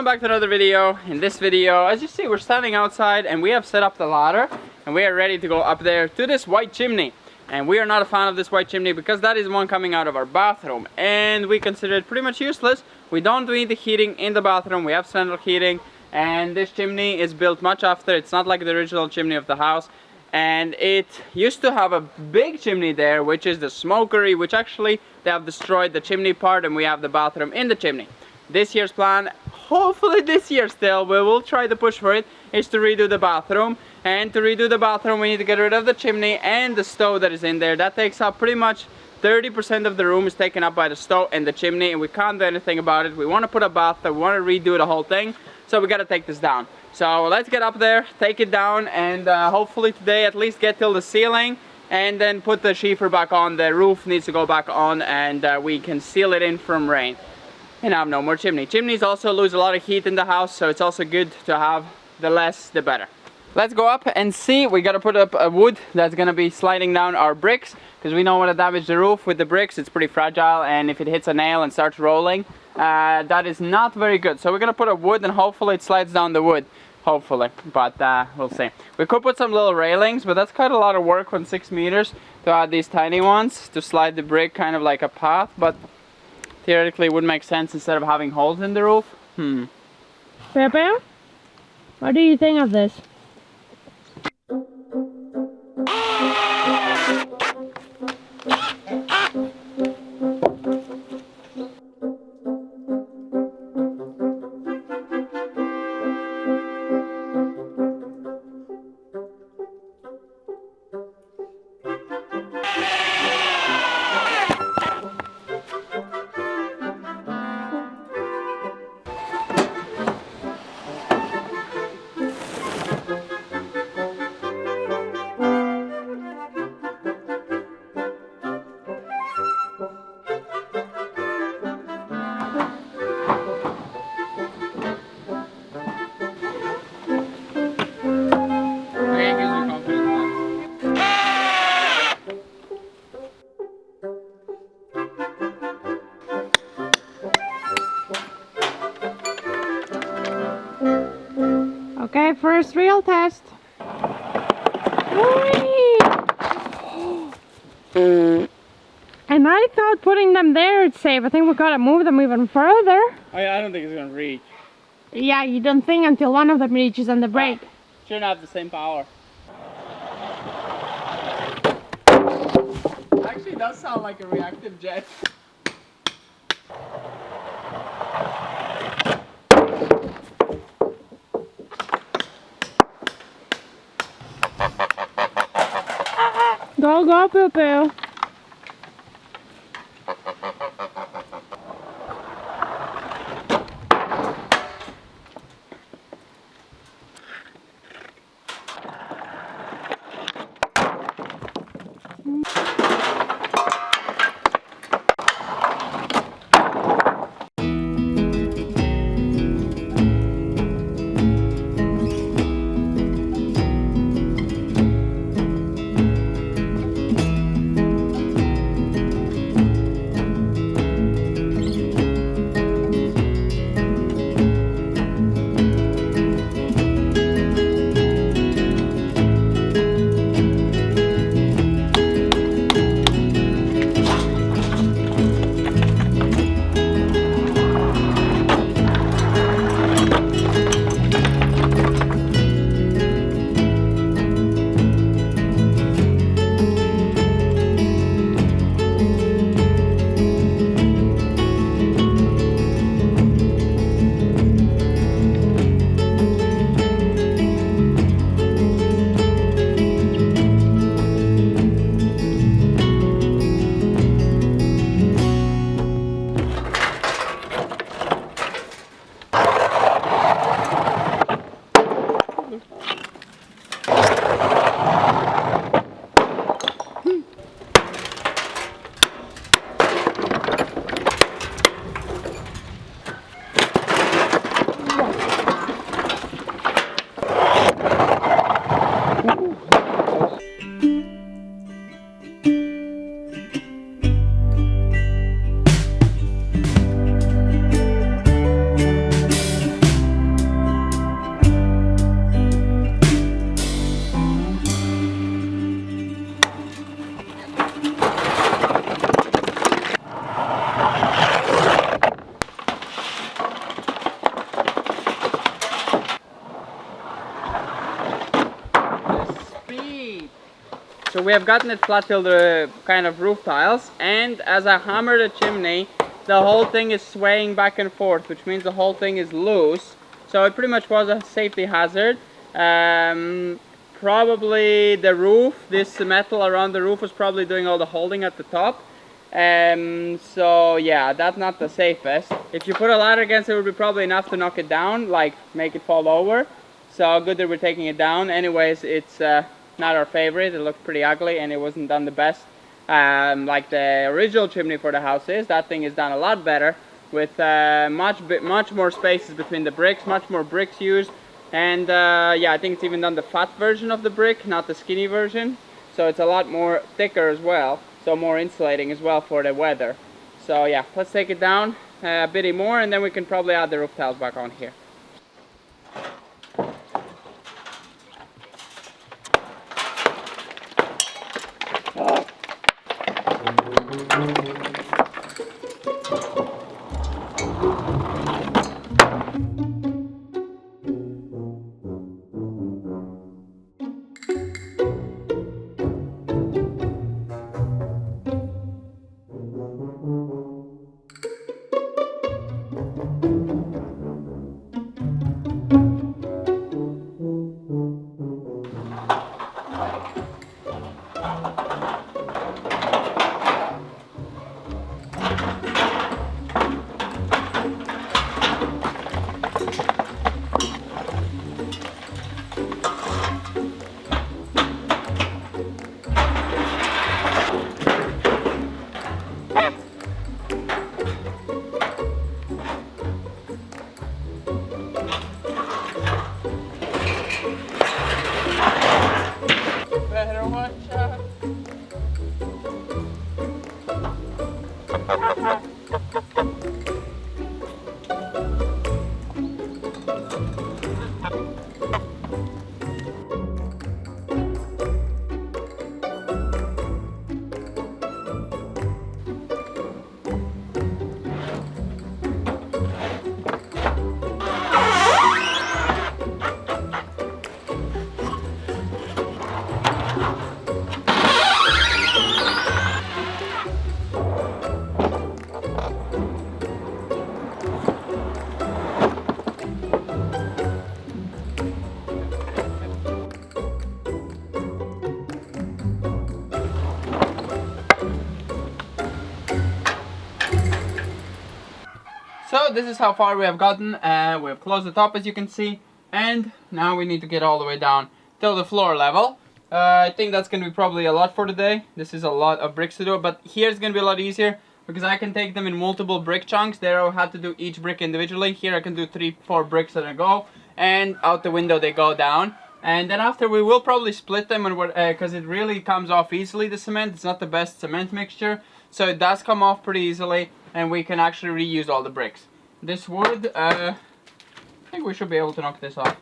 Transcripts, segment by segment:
welcome back to another video. In this video, as you see, we're standing outside and we have set up the ladder and we are ready to go up there to this white chimney. And we are not a fan of this white chimney because that is one coming out of our bathroom and we consider it pretty much useless. We don't need the heating in the bathroom, we have central heating, and this chimney is built much after. It's not like the original chimney of the house. And it used to have a big chimney there, which is the smokery, which actually they have destroyed the chimney part and we have the bathroom in the chimney. This year's plan, hopefully this year still, we will try to push for it, is to redo the bathroom. And to redo the bathroom we need to get rid of the chimney and the stove that is in there. That takes up pretty much 30% of the room is taken up by the stove and the chimney, and we can't do anything about it. We want to put a bathtub, we want to redo the whole thing, so we got to take this down. So let's get up there, take it down, and hopefully today at least get till the ceiling and then put the sheefer back on. The roof needs to go back on and we can seal it in from rain and have no more chimney. Chimneys also lose a lot of heat in the house, so it's also good to have the less the better. Let's go up and see. We gotta put up a wood that's gonna be sliding down our bricks because we don't want to damage the roof with the bricks. It's pretty fragile, and if it hits a nail and starts rolling, that is not very good. So we're gonna put a wood and hopefully it slides down the wood. Hopefully, but we'll see. We could put some little railings, but that's quite a lot of work on 6 meters to add these tiny ones to slide the brick kind of like a path, but theoretically it would make sense instead of having holes in the roof. Pepe, what do you think of this? Okay, first real test. And I thought putting them there it's safe. I think we gotta move them even further. I don't think it's gonna reach. Yeah, you don't think until one of them reaches on the brake. Shouldn't have the same power. Actually, it does sound like a reactive jet. Go, go, Poo Poo. so we have gotten it flat till the kind of roof tiles, and as I hammer the chimney, the whole thing is swaying back and forth, which means the whole thing is loose. So it pretty much was a safety hazard. Probably the roof, this metal around the roof was probably doing all the holding at the top. So yeah, that's not the safest. If you put a ladder against it, it would be probably enough to knock it down, like make it fall over. So good that we're taking it down. Anyways, it's not our favorite. It looked pretty ugly and it wasn't done the best. Like the original chimney for the house is. That thing is done a lot better with much more spaces between the bricks, much more bricks used. And yeah, I think it's even done the fat version of the brick, not the skinny version. So it's a lot more thicker as well. So more insulating as well for the weather. So yeah, let's take it down a bit more and then we can probably add the roof tiles back on here. Better watch out. So this is how far we have gotten. We have closed the top, as you can see, and now we need to get all the way down till the floor level. I think that's going to be probably a lot for today. This is a lot of bricks to do, but here it's going to be a lot easier because I can take them in multiple brick chunks. There I had to do each brick individually. Here I can do 3-4 bricks in a go, and out the window they go down. And then after we will probably split them, and because it really comes off easily, the cement. It's not the best cement mixture, so it does come off pretty easily, and we can actually reuse all the bricks. This wood, I think we should be able to knock this off.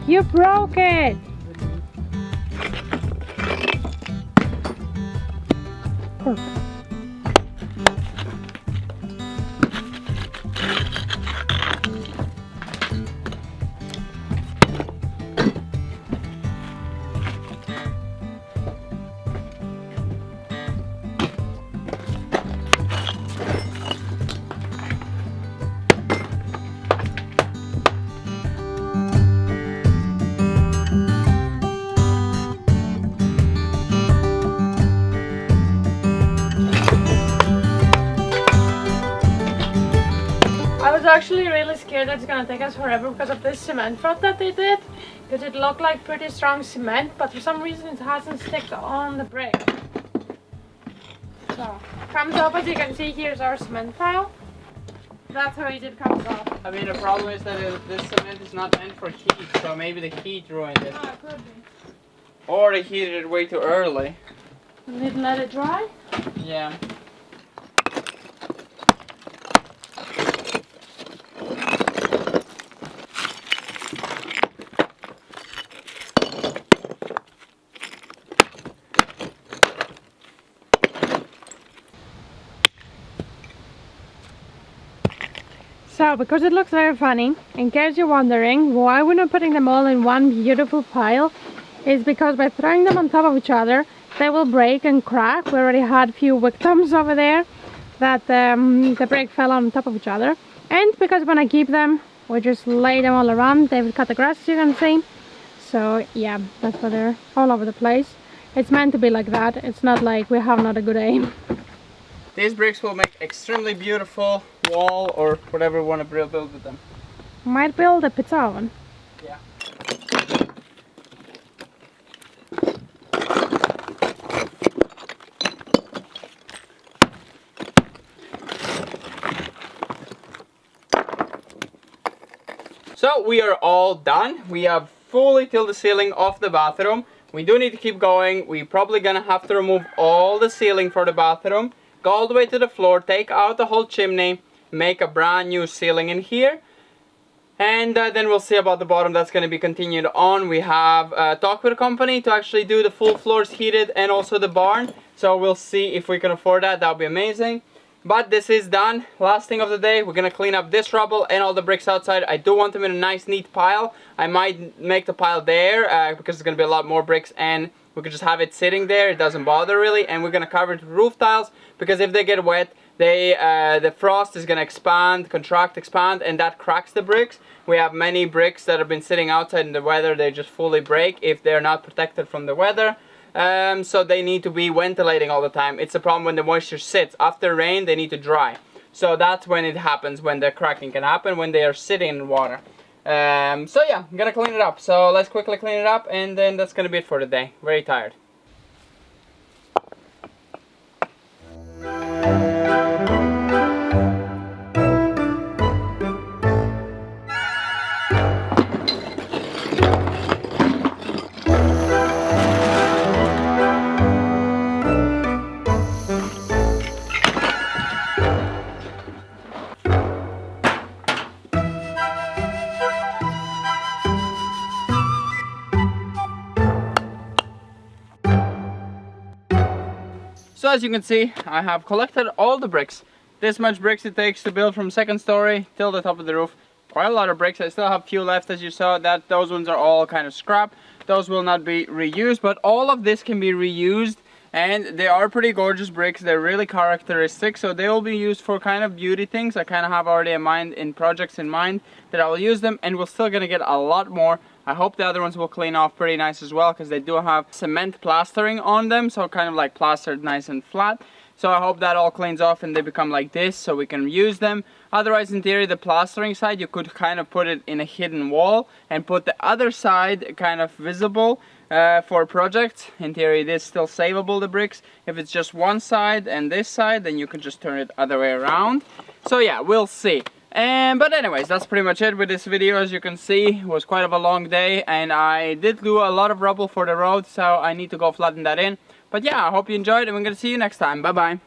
You broke it! Perfect. actually really scared that it's gonna take us forever because of this cement road that they did. Because it looked like pretty strong cement, but for some reason it hasn't stuck on the brick. So, comes up, as you can see, here's our cement pile. That's how easy it comes up. I mean, the problem is that this cement is not meant for heat, so maybe the heat ruined it. Oh, it could be. Or they heated it way too early. You need to let it dry? Yeah. So, because it looks very funny, in case you're wondering why we're not putting them all in one beautiful pile, is because by throwing them on top of each other, they will break and crack. We already had a few victims over there that the brick fell on top of each other. And because when I keep them, we just lay them all around. They will cut the grass, as you can see. So yeah, that's why they're all over the place. It's meant to be like that. It's not like we have not a good aim. These bricks will make extremely beautiful wall or whatever we want to build with them. Might build a pizza oven. Yeah. So we are all done. We have fully filled the ceiling of the bathroom. We do need to keep going. We're probably gonna have to remove all the ceiling for the bathroom, go all the way to the floor, take out the whole chimney, make a brand new ceiling in here, and then we'll see about the bottom. That's going to be continued on. We have talked with a company to actually do the full floors heated and also the barn, so we'll see if we can afford that. That would be amazing. But this is done. Last thing of the day, we're going to clean up this rubble and all the bricks outside. I do want them in a nice neat pile. I might make the pile there because there's going to be a lot more bricks, and we could just have it sitting there. It doesn't bother really. And we're going to cover it with roof tiles, because if they get wet, the frost is going to expand, contract, expand, and that cracks the bricks. We have many bricks that have been sitting outside in the weather. They just fully break if they're not protected from the weather. So they need to be ventilating all the time. It's a problem when the moisture sits. After rain, they need to dry. So that's when it happens, when the cracking can happen, when they are sitting in water. So yeah, I'm gonna clean it up. So let's quickly clean it up, and then that's gonna be it for the day. Very tired. So as you can see, I have collected all the bricks. This much bricks it takes to build from second story till the top of the roof. Quite a lot of bricks. I still have a few left, as you saw. Those ones are all kind of scrap. Those will not be reused, but all of this can be reused, and they are pretty gorgeous bricks. They're really characteristic, so they will be used for kind of beauty things. I kind of have already in projects in mind that I will use them, and we're still gonna get a lot more. I hope the other ones will clean off pretty nice as well, because they do have cement plastering on them, so kind of like plastered nice and flat. So I hope that all cleans off and they become like this, so we can use them. Otherwise, in theory, the plastering side, you could kind of put it in a hidden wall and put the other side kind of visible for projects. In theory, it is still savable, the bricks. If it's just one side and this side, then you can just turn it other way around. So yeah, we'll see. But anyways, that's pretty much it with this video. As you can see, it was quite of a long day, and I did do a lot of rubble for the road, so I need to go flatten that in. But yeah, I hope you enjoyed, and we're gonna see you next time. Bye bye.